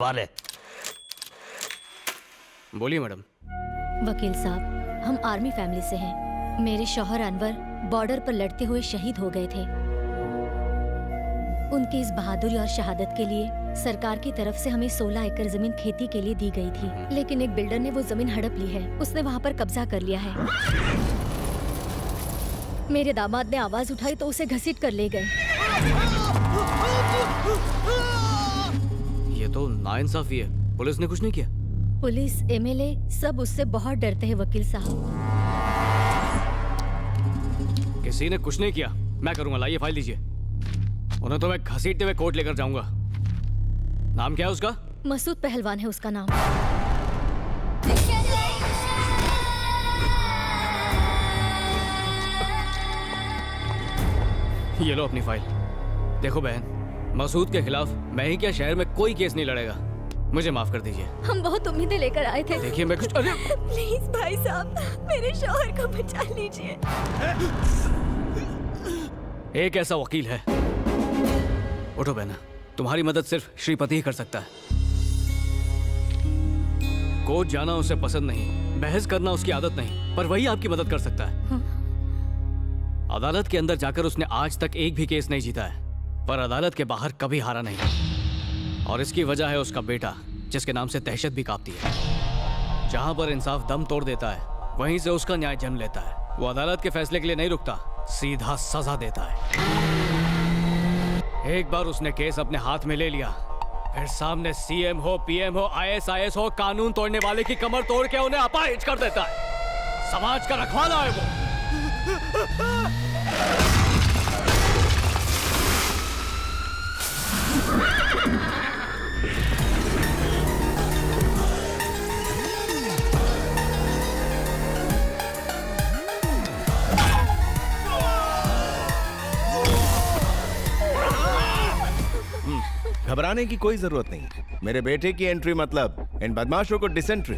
वाले। बोलिए मैडम। वकील साहब, हम आर्मी फैमिली से हैं। मेरे शौहर अनवर बॉर्डर पर लड़ते हुए शहीद हो गए थे। उनकी इस बहादुरी और शहादत के लिए सरकार की तरफ से हमें 16 एकड़ जमीन खेती के लिए दी गई थी, लेकिन एक बिल्डर ने वो जमीन हड़प ली है। उसने वहाँ पर कब्जा कर लिया है। मेरे दामाद ने आवाज उठाई तो उसे घसीट कर ले गए। ये तो नाइंसाफी है। पुलिस ने कुछ नहीं किया? पुलिस, एमएलए सब उससे बहुत डरते हैं वकील साहब। किसी ने कुछ नहीं किया। मैं करूंगा। लाइए फाइल दीजिए। उन्हें तो मैं घसीटते हुए कोर्ट लेकर जाऊंगा। नाम क्या है उसका? मसूद पहलवान है उसका नाम। ये लो अपनी फाइल। देखो बहन, मसूद के खिलाफ मैं ही क्या शहर में कोई केस नहीं लड़ेगा। मुझे माफ कर दीजिए। हम बहुत उम्मीदें लेकर आए थे। देखिए मैं कुछ प्लीज भाई साहब, मेरे शौहर को बचा लीजिए। एक ऐसा वकील है। उठो बहना, तुम्हारी मदद सिर्फ श्रीपति ही कर सकता है। कोर्ट जाना उसे पसंद नहीं, बहस करना उसकी आदत नहीं, पर वही आपकी मदद कर सकता है। अदालत के अंदर जाकर उसने आज तक एक भी केस नहीं जीता है, पर अदालत के बाहर कभी हारा नहीं। और इसकी वजह है उसका बेटा, जिसके नाम से दहशत भी कांपती है। जहां पर इंसाफ दम तोड़ देता है, वहीं से उसका न्याय जन्म लेता है। वो अदालत के फैसले के लिए नहीं रुकता, सीधा सजा देता है। एक बार उसने केस अपने हाथ में ले लिया, फिर सामने सीएम हो, पीएम हो, आईएएस हो, कानून तोड़ने वाले की कमर तोड़ के उन्हें अपाहिज कर देता है। समाज का रखवाला है वो। घबराने की कोई जरूरत नहीं। मेरे बेटे की एंट्री मतलब इन बदमाशों को डिसेंट्री।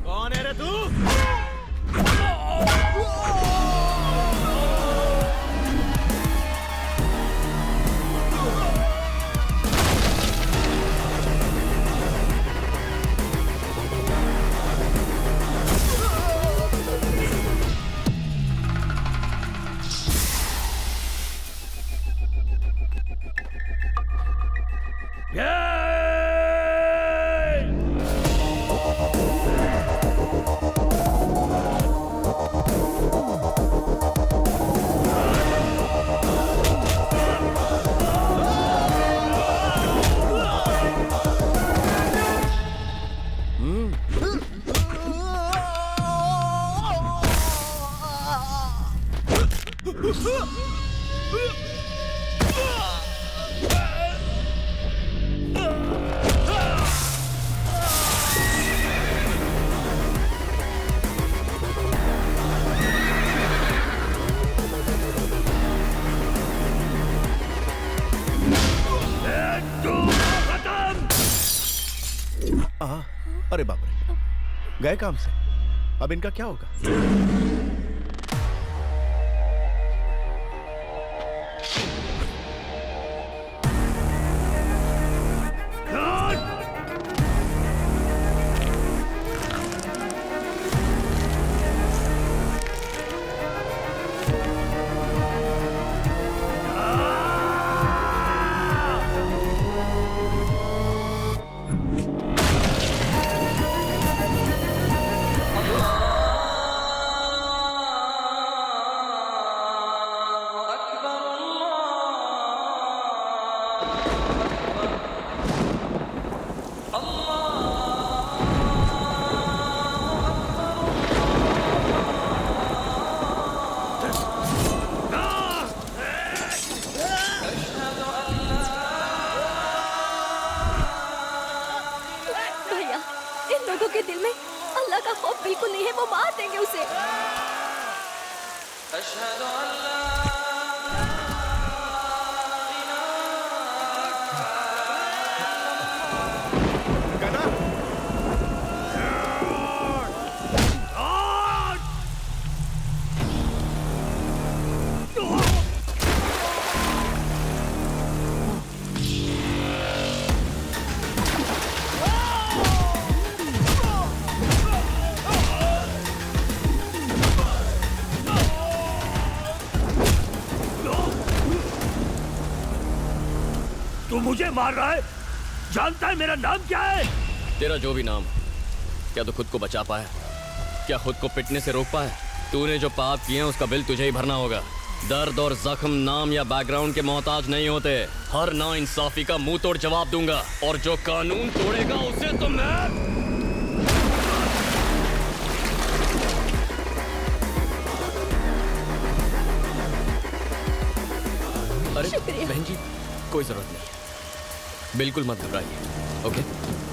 कौन है रे तू? अरे बाप रे, गए काम से। अब इनका क्या होगा? के दिल में अल्लाह का खौफ बिल्कुल नहीं है। वो मार देंगे उसे। गना! मुझे मार रहा है? जानता है मेरा नाम क्या है? तेरा जो भी नाम, क्या तू खुद को बचा पाया? क्या खुद को पिटने से रोक पाया? तूने जो पाप किए हैं उसका बिल तुझे ही भरना होगा। दर्द और जख्म नाम या बैकग्राउंड के मोहताज नहीं होते। हर ना इंसाफी का मुंह तोड़ जवाब दूंगा, और जो कानून तोड़ेगा उसे तो मैं... अरे बहन जी, कोई जरूरत नहीं, बिल्कुल मत घबराइए। ओके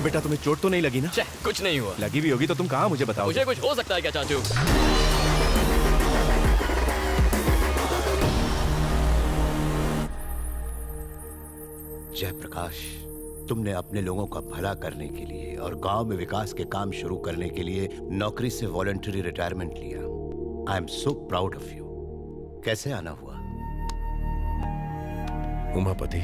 बेटा, तुम्हें चोट तो नहीं लगी ना? कुछ नहीं हुआ। लगी भी होगी तो तुम कहाँ मुझे बताओ? मुझे कुछ हो सकता है क्या चाचू? जयप्रकाश, तुमने अपने लोगों का भला करने के लिए और गांव में विकास के काम शुरू करने के लिए नौकरी से वॉलंटरी रिटायरमेंट लिया। I am so proud of you. कैसे आना हुआ? उमापति,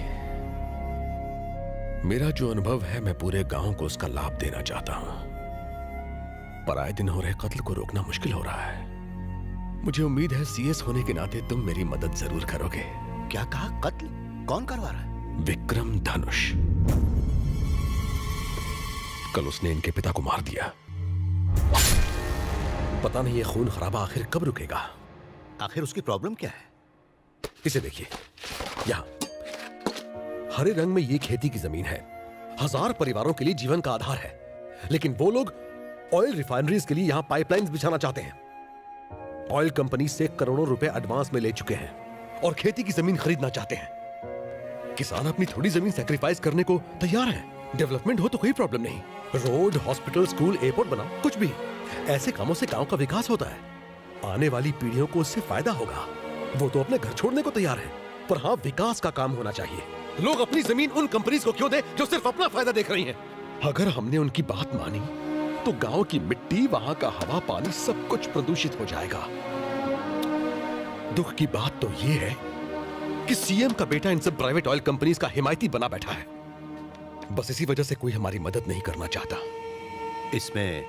मेरा जो अनुभव है मैं पूरे गांव को उसका लाभ देना चाहता हूं, पर आए दिन हो रहे कत्ल को रोकना मुश्किल हो रहा है। मुझे उम्मीद है सीएस होने के नाते तुम मेरी मदद जरूर करोगे। क्या कहा? कत्ल? कौन करवा रहा है? विक्रम धनुष। कल उसने इनके पिता को मार दिया। पता नहीं ये खून खराबा आखिर कब रुकेगा। आखिर उसकी प्रॉब्लम क्या है? इसे देखिए, यहां हरे रंग में ये खेती की जमीन है, 1000 परिवारों के लिए जीवन का आधार है, लेकिन वो लोग ऑयल रिफाइनरीज के लिए यहां पाइपलाइंस बिछाना चाहते हैं। ऑयल कंपनी से करोड़ों रुपए एडवांस में ले चुके हैं और खेती की जमीन खरीदना चाहते हैं। किसान अपनी थोड़ी जमीन सैक्रिफाइस करने को तैयार हैं। डेवलपमेंट हो तो कोई प्रॉब्लम नहीं, रोड, हॉस्पिटल, स्कूल, एयरपोर्ट बनाओ, कुछ भी। ऐसे कामों से गांव का विकास होता है। आने वाली पीढ़ियों को उससे फायदा होगा। वो तो अपने घर छोड़ने को तैयार है, पर हाँ, विकास का काम होना चाहिए। लोग अपनी जमीन उन कंपनीज को क्यों दे जो सिर्फ अपना फायदा देख रही हैं? अगर हमने उनकी बात मानी तो गांव की मिट्टी, वहां का हवा, पानी सब कुछ प्रदूषित हो जाएगा। दुख की बात तो ये है कि सीएम का बेटा इन सब प्राइवेट ऑयल कंपनीज का हिमायती बना बैठा है। बस इसी वजह से कोई हमारी मदद नहीं करना चाहता। इसमें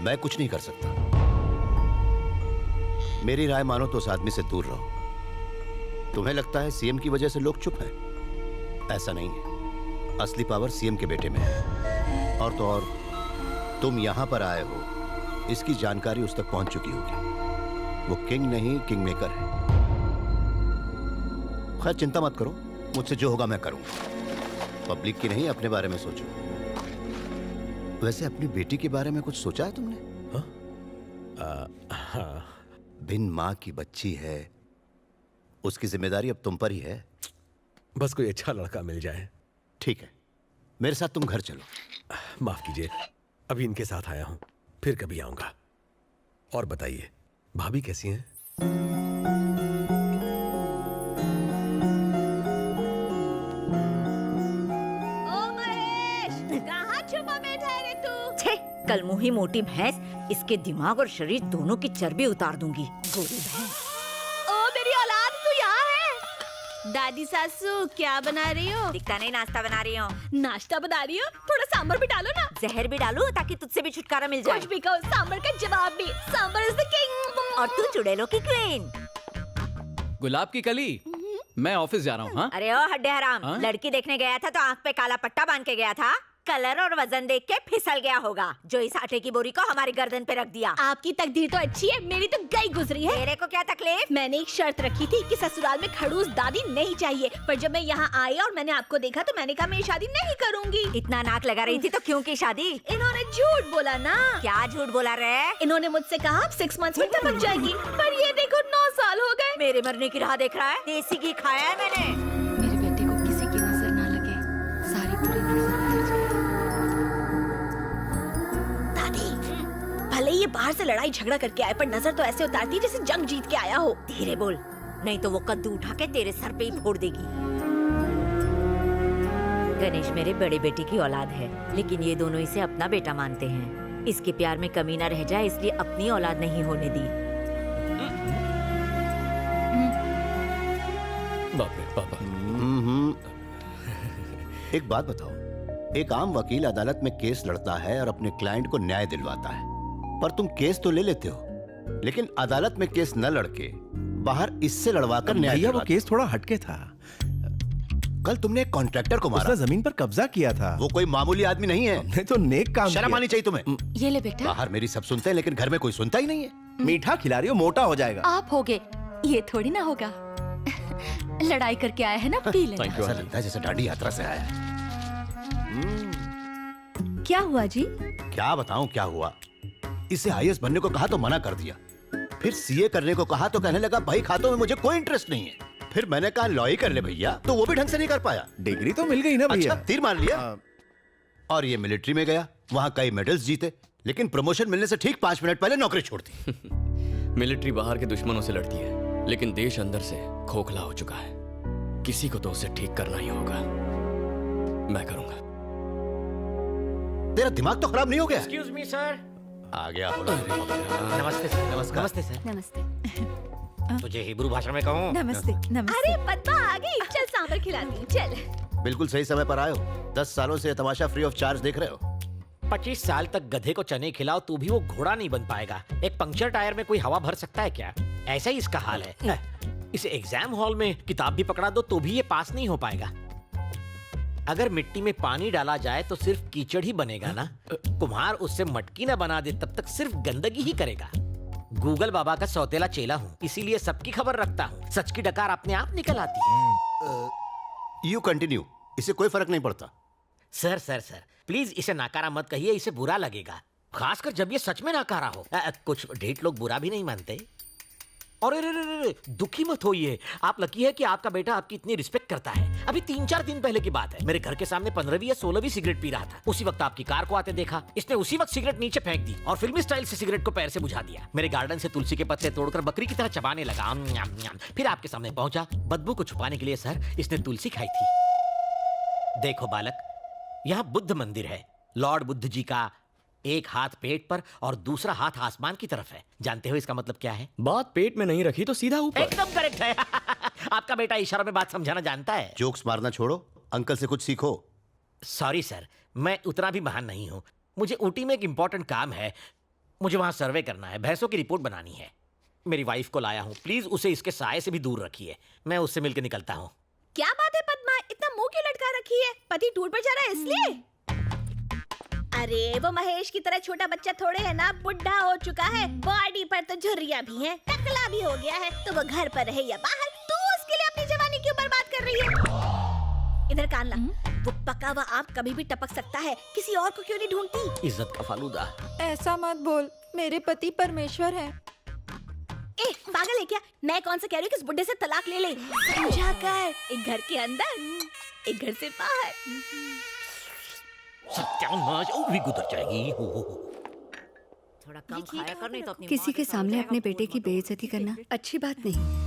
मैं कुछ नहीं कर सकता। मेरी राय मानो तो उस आदमी से दूर रहो। तुम्हें लगता है सीएम की वजह से लोग चुप हैं? ऐसा नहीं है। असली पावर सीएम के बेटे में है। और तो और, तुम यहां पर आए हो, इसकी जानकारी उस तक पहुंच चुकी होगी। वो किंग नहीं, किंग मेकर है। खैर, चिंता मत करो, मुझसे जो होगा मैं करूंगा। पब्लिक की नहीं, अपने बारे में सोचो। वैसे अपनी बेटी के बारे में कुछ सोचा है तुमने? हाँ। बिन माँ की बच्ची है, उसकी जिम्मेदारी अब तुम पर ही है। बस कोई अच्छा लड़का मिल जाए। ठीक है, मेरे साथ तुम घर चलो। माफ कीजिए, अभी इनके साथ आया हूं, फिर कभी आऊंगा। और बताइए, भाभी कैसी हैं? कल मुही मोटी भैंस, इसके दिमाग और शरीर दोनों की चर्बी उतार दूंगी। गोरी भैंस। ओ मेरी औलाद, तू यहाँ है? दादी सासू क्या बना रही हो? दिखता नहीं, नाश्ता बना रही हूँ। नाश्ता बना रही हो? थोड़ा सांभर भी डालो ना। जहर भी डालूं ताकि तुझसे भी छुटकारा मिल जाए। कुछ भी कहो, सांभर का जवाब भी। Sambar is the king. और तू चुड़ैलों की क्वीन। गुलाब की कली, मैं ऑफिस जा रहा हूँ। हाँ? अरे ओ हड्डे हराम, हाँ? लड़की देखने गया था तो आँख पे काला पट्टा बांध के गया था। कलर और वजन देख के फिसल गया होगा, जो इस आटे की बोरी को हमारी गर्दन पे रख दिया। आपकी तकदीर तो अच्छी है, मेरी तो गई गुजरी है। तेरे को क्या तकलीफ? मैंने एक शर्त रखी थी कि ससुराल में खड़ूस दादी नहीं चाहिए, पर जब मैं यहाँ आई और मैंने आपको देखा तो मैंने कहा मैं ये शादी नहीं करूंगी। इतना नाक लगा रही थी तो क्यों की शादी? इन्होंने झूठ बोला ना। क्या झूठ बोला रे? इन्होंने मुझसे कहा आप 6 मंथ्स में टपक जाएगी, पर ये देखो 9 साल हो गए। मेरे मरने की राह देख रहा है? देसी घी खाया है मैंने। मेरे बेटे को किसी की नजर ना लगे, सारी पूरी नजर उतर जाए। दादी, भले ये बाहर से लड़ाई झगड़ा करके आए, पर नजर तो ऐसे उतारती है जैसे जंग जीत के आया हो। धीरे बोल, नहीं तो वो कद्दू उठा के तेरे सर पे ही फोड़ देगी। गणेश मेरे बड़े बेटे की औलाद है, लेकिन ये दोनों इसे अपना बेटा मानते हैं। इसके प्यार में कमी ना रह जाए, इसलिए अपनी औलाद नहीं होने दी। बाप रे पापा। एक बात बताओ, एक आम वकील अदालत में केस लड़ता है और अपने क्लाइंट को न्याय दिलवाता है, पर तुम केस तो ले लेते हो, लेकिन अदालत में केस न लड़के बाहर इससे लड़वाकर न्याय भैया, वो दिलवाते केस थोड़ा हटके था। कल तुमने एक कॉन्ट्रैक्टर को मारा। उसने जमीन पर कब्जा किया था। वो कोई मामूली आदमी नहीं है। हमने तो नेक काम शर्म किया। आनी चाहिए तुम्हें। ये ले बेटा। बाहर मेरी सब सुनते हैं लेकिन घर में कोई सुनता ही नहीं है। मीठा खिला रही हो, मोटा हो जाएगा। आप होगे, ये थोड़ी ना होगा। लड़ाई करके आया है ना, पी ले। थैंक यू ऐसा लगता है जैसे दांडी यात्रा से आया है। क्या हुआ जी? क्या बताऊं क्या हुआ। इसे आईएएस बनने को कहा तो मना कर दिया, फिर सीए करने को कहा तो कहने लगा भाई खातों में मुझे कोई इंटरेस्ट नहीं है। फिर मैंने कहा लॉ ही कर ले भैया, तो वो भी ढंग से नहीं कर पाया। डिग्री तो मिल गई ना भैया। अच्छा तीर मार लिया। और ये मिलिट्री में गया, वहां कई मेडल्स जीते, लेकिन प्रमोशन मिलने से ठीक 5 मिनट पहले नौकरी छोड़ दी। मिलिट्री बाहर के दुश्मनों से लड़ती है, लेकिन देश अंदर से खोखला हो चुका है। किसी को तो उसे ठीक करना ही होगा। मैं करूंगा। तेरा दिमाग तो खराब नहीं हो गया? Excuse me sir. आ गया बोलो। नमस्ते सर। नमस्कार। नमस्ते सर। नमस्ते। तुझे हिब्रू भाषा में कहूँ? नमस्ते। अरे पद्मा आ गई, चल सांभर खिलाती हूँ, चल। बिल्कुल सही समय पर आए हो। 10 सालों से ये तमाशा फ्री ऑफ चार्ज देख रहे हो। 25 साल तक गधे को चने खिलाओ तो भी वो घोड़ा नहीं बन पाएगा। एक पंक्चर टायर में कोई हवा भर सकता है क्या? ऐसा ही इसका हाल है। इसे एग्जाम हॉल में किताब भी पकड़ा दो तो भी ये पास नहीं हो पाएगा। अगर मिट्टी में पानी डाला जाए तो सिर्फ कीचड़ ही बनेगा ना। कुम्हार उससे मटकी ना बना दे तब तक सिर्फ गंदगी ही करेगा। गूगल बाबा का सौतेला चेला हूँ, इसीलिए सबकी खबर रखता हूँ। सच की डकार अपने आप निकल आती है। यू कंटिन्यू, इससे कोई फर्क नहीं पड़ता। सर सर सर प्लीज इसे नाकारा मत कहिए, इसे बुरा लगेगा, खासकर जब ये सच में नाकारा हो। कुछ ढेठ लोग बुरा भी नहीं मानते। और रे, दुखी मत होइए, आप लकी है कि आपका बेटा आपकी इतनी रिस्पेक्ट करता है। अभी 3-4 दिन पहले की बात है, मेरे घर के सामने 15वीं या 16वीं सिगरेट पी रहा था। उसी वक्त आपकी कार को आते देखा। इसने उसी वक्त सिगरेट नीचे फेंक दी और फिल्मी स्टाइल से सिगरेट को पैर से बुझा दिया। मेरे गार्डन से तुलसी के पत्ते तोड़कर बकरी की तरह चबाने लगा। आम, आम, आम। फिर आपके सामने पहुंचा। बदबू को छुपाने के लिए सर इसने तुलसी खाई थी। देखो बालक, यहाँ बुद्ध मंदिर है। लॉर्ड बुद्ध जी का एक हाथ पेट पर और दूसरा हाथ आसमान की तरफ है। जानते हो इसका मतलब क्या है? बात पेट में नहीं रखी तो सीधा ऊपर। एकदम करेक्ट है। आपका बेटा इशारों में बात समझाना जानता है। जोक्स मारना छोड़ो, अंकल से कुछ सीखो। सॉरी सर, मैं उतना भी महान नहीं हूँ। मुझे ऊटी में एक इंपॉर्टेंट काम है, मुझे वहां सर्वे करना है, भैंसों की रिपोर्ट बनानी है। मेरी वाइफ को लाया हूँ, प्लीज उसे इसके साये से भी दूर रखिए। मैं उससे मिलकर निकलता हूँ। क्या बात है पद्मा, इतना मुंह क्यों लटका रखी है? पति टूर पर जा रहा है इसलिए? अरे वो महेश की तरह छोटा बच्चा थोड़े है ना, बुढ़ा हो चुका है, बॉडी पर तो झुर्रियां भी हैं, टकला भी हो गया है। तो वो घर पर रहे या बाहर, तू उसके लिए अपनी जवानी क्यों बर्बाद कर रही है? इधर कान ला, वो पका हुआ आम कभी भी टपक सकता है, किसी और को क्यों नहीं ढूंढती? इज्जत का फालूदा। ऐसा मत बोल, मेरे पति परमेश्वर हैं। ए पागल है क्या? मैं कौन सा कह रही हूँ कि इस बुड्ढे से तलाक ले ले। समझा कर, एक घर के अंदर एक घर से बाहर। सत्यानाश, वो भी गुजर जाएगी। थोड़ा कम खाया कर नहीं तो अपनी किसी के सामने अपने बेटे की बेइज्जती करना अच्छी बात नहीं।